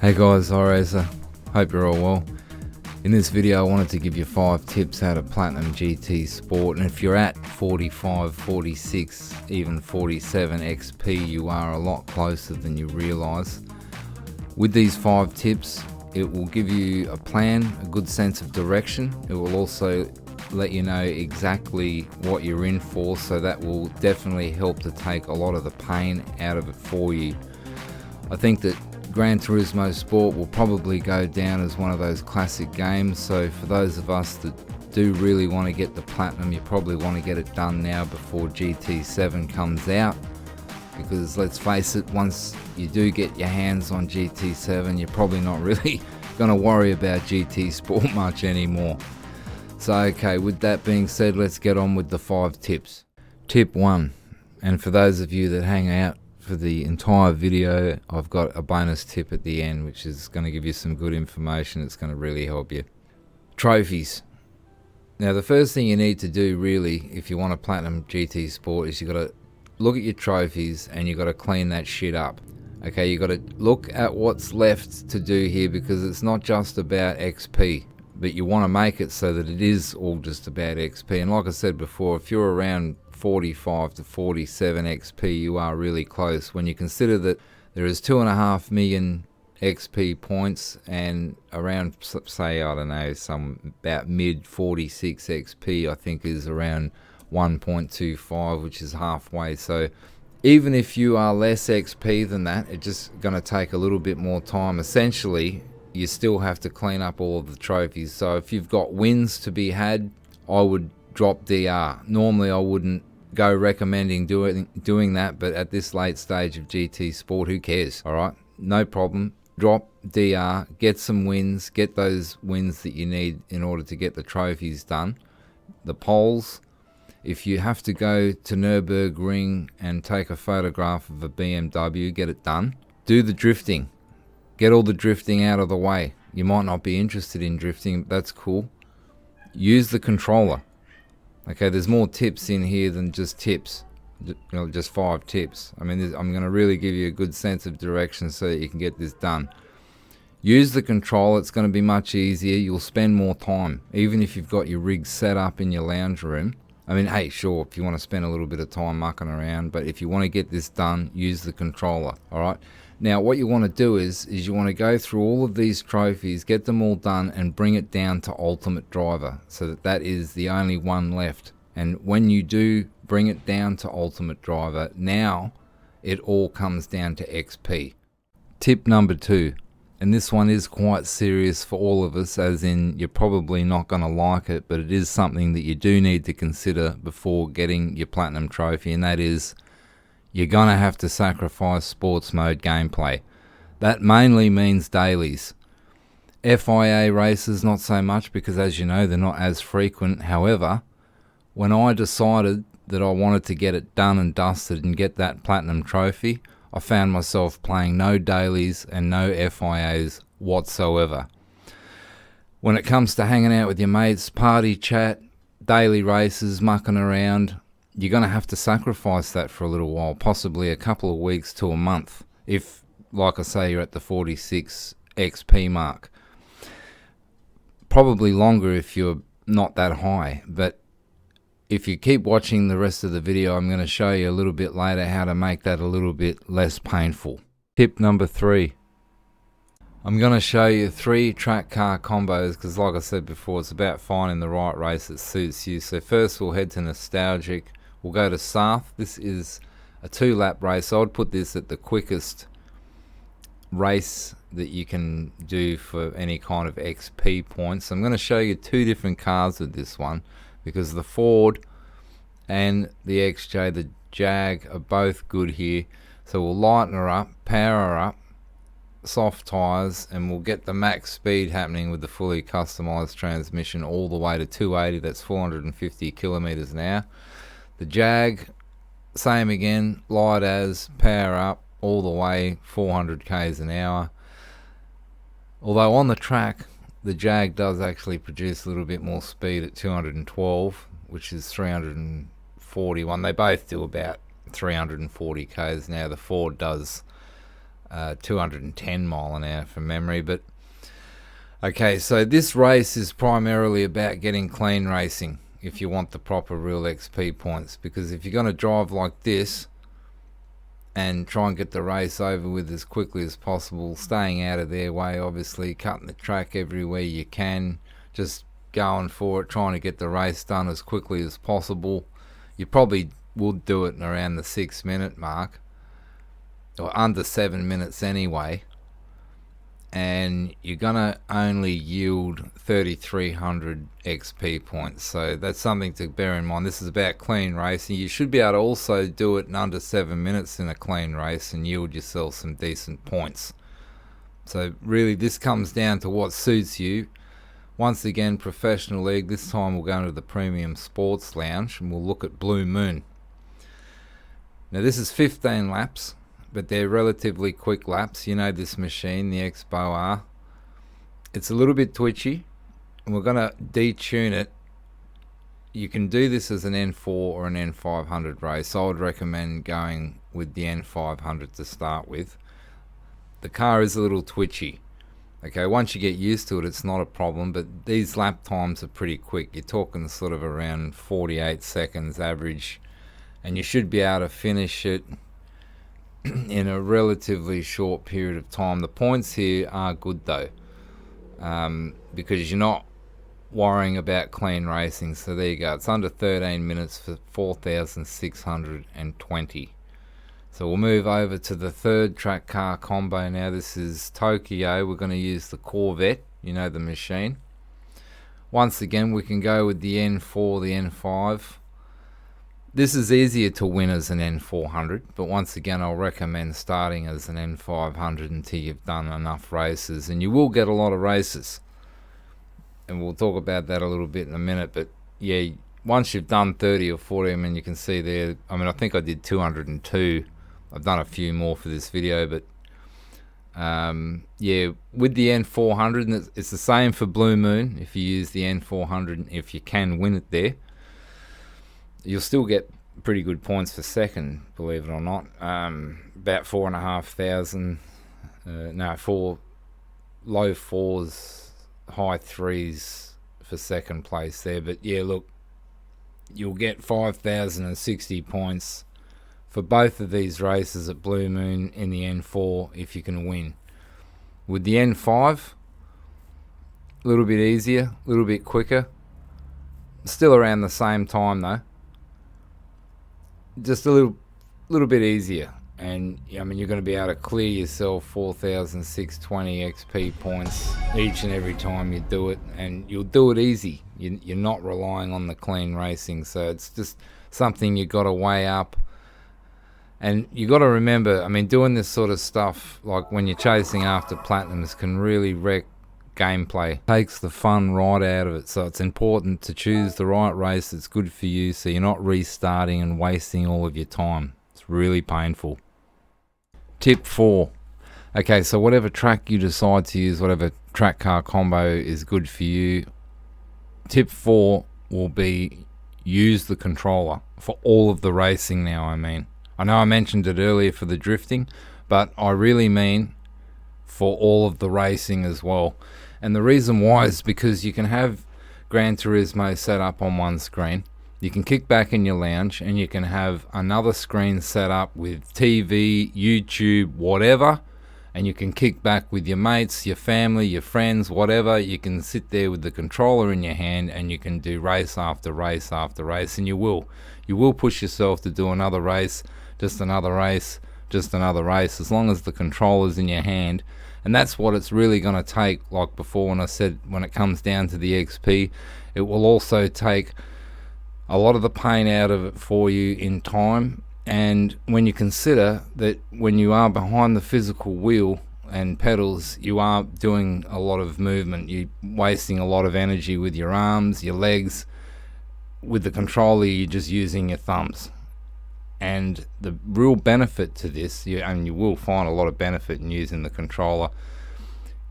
Hey guys, iRacer. Hope you're all well. In this video I wanted to give you 5 tips how to Platinum GT Sport, and if you're at 45, 46, even 47 XP, you are a lot closer than you realise. With these 5 tips, it will give you a plan, a good sense of direction. It will also let you know exactly what you're in for, so that will definitely help to take a lot of the pain out of it for you. I think that Gran Turismo Sport will probably go down as one of those classic games, so for those of us that do really want to get the Platinum, you probably want to get it done now before GT7 comes out, because let's face it, once you do get your hands on GT7, you're probably not really going to worry about GT Sport much anymore. So okay, with that being said, let's get on with the 5 tips. Tip 1, and for those of you that hang out for the entire video, I've got a bonus tip at the end which is going to give you some good information. It's going to really help you. Trophies. Now the first thing you need to do really if you want a Platinum GT Sport is you got to look at your trophies and you got to clean that shit up. Okay, you got to look at what's left to do here, because it's not just about XP, but you want to make it so that it is all just about XP. And like I said before, if you're around 45 to 47 XP, you are really close. When you consider that there is 2.5 million XP points and around, say, I don't know, some about mid 46 XP, I think is around 1.25, which is halfway. So even if you are less XP than that, it's just going to take a little bit more time. Essentially, you still have to clean up all of the trophies. So if you've got wins to be had, I would drop DR. Normally I wouldn't go recommending doing that, but at this late stage of GT Sport, who cares? Alright, no problem. Drop DR, get some wins, get those wins that you need in order to get the trophies done. The poles, if you have to go to Nürburgring and take a photograph of a BMW, get it done. Do the drifting. Get all the drifting out of the way. You might not be interested in drifting, but that's cool. Use the controller. Okay, there's more tips in here than just tips, just 5 tips. I mean, I'm going to really give you a good sense of direction so that you can get this done. Use the controller, it's going to be much easier. You'll spend more time, even if you've got your rig set up in your lounge room. I mean, hey, sure, if you want to spend a little bit of time mucking around, but if you want to get this done, use the controller, alright? Now, what you want to do is you want to go through all of these trophies, get them all done, and bring it down to Ultimate Driver, so that is the only one left. And when you do bring it down to Ultimate Driver, now it all comes down to XP. Tip number 2, and this one is quite serious for all of us, as in you're probably not going to like it, but it is something that you do need to consider before getting your Platinum trophy, and that is you're going to have to sacrifice sports mode gameplay. That mainly means dailies. FIA races not so much, because as you know, they're not as frequent. However, when I decided that I wanted to get it done and dusted and get that Platinum trophy, I found myself playing no dailies and no FIAs whatsoever. When it comes to hanging out with your mates, party chat, daily races, mucking around, you're going to have to sacrifice that for a little while, possibly a couple of weeks to a month, if, like I say, you're at the 46 XP mark. Probably longer if you're not that high, but if you keep watching the rest of the video, I'm going to show you a little bit later how to make that a little bit less painful. Tip number 3. I'm going to show you 3 track car combos, because like I said before, it's about finding the right race that suits you. So first we'll head to Nostalgic. We'll go to Sarth. This is a 2-lap race. So I'd put this at the quickest race that you can do for any kind of XP points. I'm going to show you 2 different cars with this one, because the Ford and the XJ, the Jag, are both good here. So we'll lighten her up, power her up, soft tyres, and we'll get the max speed happening with the fully customized transmission all the way to 280. That's 450 kilometers an hour. The Jag, same again, light as, power up all the way, 400 k's an hour. Although on the track, the Jag does actually produce a little bit more speed at 212, which is 341. They both do about 340 k's now. The Ford does 210 mile an hour from memory. But okay, so this race is primarily about getting clean racing if you want the proper real XP points, because if you're going to drive like this and try and get the race over with as quickly as possible, staying out of their way, obviously cutting the track everywhere you can, just going for it, trying to get the race done as quickly as possible, you probably would do it in around the 6-minute mark, or under 7 minutes anyway, and you're gonna only yield 3,300 XP points. So that's something to bear in mind. This is about clean racing. You should be able to also do it in under 7 minutes in a clean race and yield yourself some decent points. So really this comes down to what suits you. Once again, professional league. This time we'll go into the Premium Sports Lounge and we'll look at Blue Moon. Now this is 15 laps, but they're relatively quick laps. You know this machine, the Expo R. It's a little bit twitchy, and we're going to detune it. You can do this as an N4 or an N500 race. I would recommend going with the N500 to start with. The car is a little twitchy. Okay, once you get used to it, it's not a problem, but these lap times are pretty quick. You're talking sort of around 48 seconds average, and you should be able to finish it in a relatively short period of time. The points here are good though, because you're not worrying about clean racing. So there you go, it's under 13 minutes for 4,620. So we'll move over to the third track car combo now. This is Tokyo. We're going to use the Corvette, you know, the machine. Once again, we can go with the N4, the N5. This is easier to win as an N400, but once again, I'll recommend starting as an N500 until you've done enough races, and you will get a lot of races. And we'll talk about that a little bit in a minute, but yeah, once you've done 30 or 40, I mean, you can see there, I mean, I think I did 202. I've done a few more for this video, but yeah, with the N400, and it's the same for Blue Moon. If you use the N400, if you can win it there, you'll still get pretty good points for second, believe it or not. About 4,500, four, low fours, high threes for second place there. But yeah, look, you'll get 5,060 points for both of these races at Blue Moon in the N4 if you can win. With the N5, a little bit easier, a little bit quicker. Still around the same time though. Just a little bit easier. And I mean, you're going to be able to clear yourself 4,620 XP points each and every time you do it. And you'll do it easy. You're not relying on the clean racing. So it's just something you got to weigh up. And you got to remember, I mean, doing this sort of stuff, like when you're chasing after platinums, can really wreck gameplay. Takes the fun right out of it. So it's important to choose the right race that's good for you, so you're not restarting and wasting all of your time. It's really painful. Tip 4. Okay, so whatever track you decide to use, whatever track car combo is good for you, tip 4 will be use the controller for all of the racing now. I know I mentioned it earlier for the drifting, but I really mean for all of the racing as well. And the reason why is because you can have Gran Turismo set up on one screen, you can kick back in your lounge, and you can have another screen set up with TV, YouTube, whatever, and you can kick back with your mates, your family, your friends, whatever. You can sit there with the controller in your hand and you can do race after race after race, and you will push yourself to do another race, just another race, just another race, as long as the controller's in your hand. And that's what it's really going to take. Like before, when I said, when it comes down to the XP, it will also take a lot of the pain out of it for you in time. And when you consider that when you are behind the physical wheel and pedals, you are doing a lot of movement, you're wasting a lot of energy with your arms, your legs. With the controller, you're just using your thumbs. And the real benefit to this, and you will find a lot of benefit in using the controller,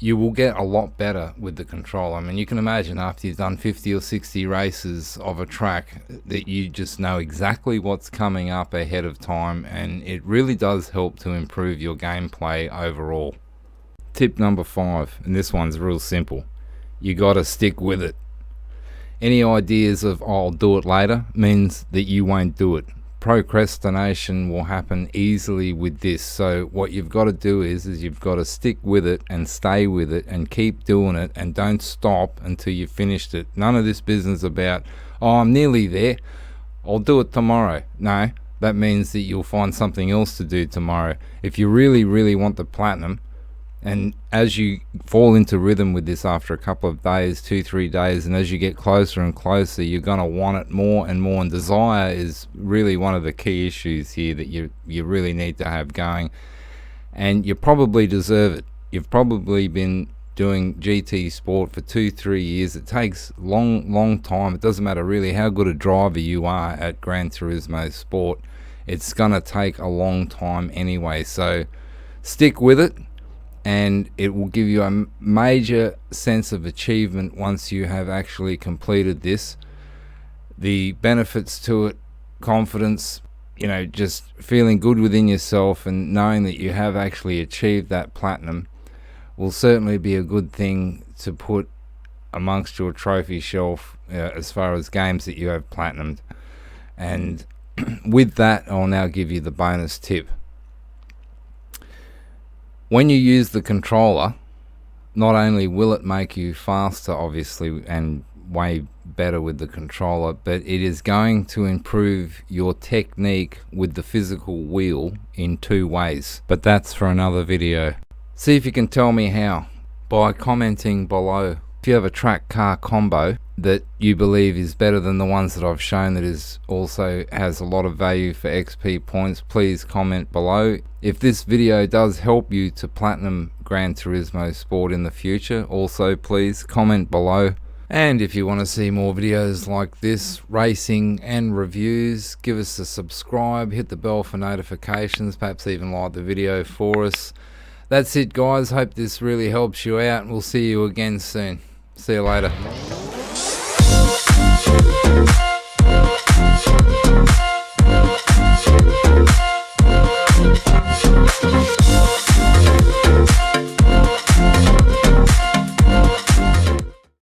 you will get a lot better with the controller. I mean, you can imagine after you've done 50 or 60 races of a track that you just know exactly what's coming up ahead of time, and it really does help to improve your gameplay overall. Tip number 5, and this one's real simple. You gotta stick with it. Any ideas of I'll do it later means that you won't do it. Procrastination will happen easily with this. So what you've got to do is you've got to stick with it and stay with it and keep doing it, and don't stop until you've finished it. None of this business about, oh, I'm nearly there, I'll do it tomorrow. No, that means that you'll find something else to do tomorrow. If you really want the platinum, and as you fall into rhythm with this after a couple of days, 2-3 days, and as you get closer and closer, you're going to want it more and more. And desire is really one of the key issues here that you really need to have going. And you probably deserve it. You've probably been doing GT Sport for 2-3 years. It takes long time. It doesn't matter really how good a driver you are at Gran Turismo Sport. It's going to take a long time anyway. So stick with it, and it will give you a major sense of achievement once you have actually completed this. The benefits to it, confidence, just feeling good within yourself and knowing that you have actually achieved that platinum will certainly be a good thing to put amongst your trophy shelf as far as games that you have platinumed. And with that, I'll now give you the bonus tip. When you use the controller, not only will it make you faster, obviously, and way better with the controller, but it is going to improve your technique with the physical wheel in 2 ways. But that's for another video. See if you can tell me how by commenting below. If you have a track car combo that you believe is better than the ones that I've shown, that is also has a lot of value for XP points, please comment below. If this video does help you to platinum Gran Turismo Sport in the future, also please comment below. And if you want to see more videos like this, racing and reviews, give us a subscribe, hit the bell for notifications, perhaps even like the video for us. That's it, guys. Hope this really helps you out, and we'll see you again soon. See you later.